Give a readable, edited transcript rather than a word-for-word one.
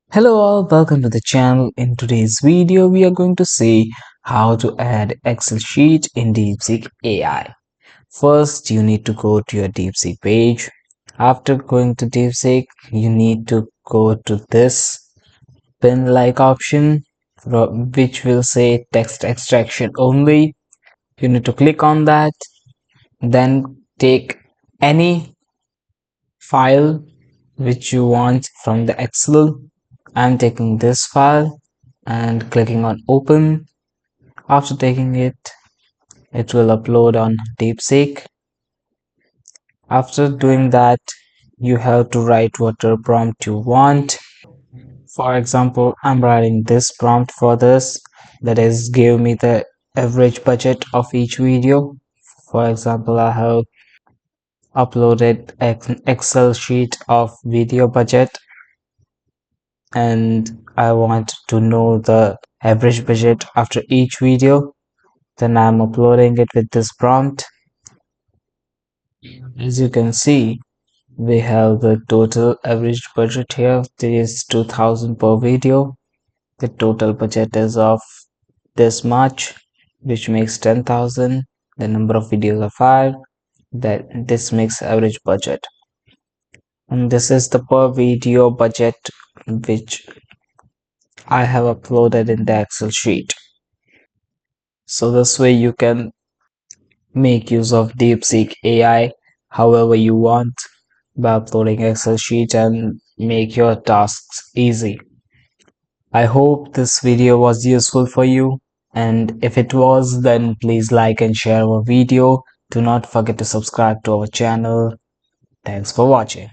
Hello all, welcome to the channel. In today's video, we are going to see how to add Excel sheet in DeepSeek AI. First, you need to go to your DeepSeek page. After going to DeepSeek, you need to go to this pin-like option, which will say text extraction only. You need to click on that, then take any file which you want from the Excel. I'm taking this file and clicking on open. After taking it, it will upload on DeepSeek. After doing that, you have to write whatever prompt you want. For example, I'm writing this prompt for this, that is, give me the average budget of each video. For example, I have uploaded an Excel sheet of video budget and I want to know the average budget after each video. Then I'm uploading it with this prompt. As you can see, we have the total average budget here. This is 2000 per video. The total budget is of this much, which makes 10,000. The number of videos are 5. That this makes average budget. And this is the per video budget which I have uploaded in the Excel sheet. So this way you can make use of DeepSeek AI however you want by uploading Excel sheet and make your tasks easy. I hope this video was useful for you, and if it was, then please like and share our video. Do not forget to subscribe to our channel. Thanks for watching.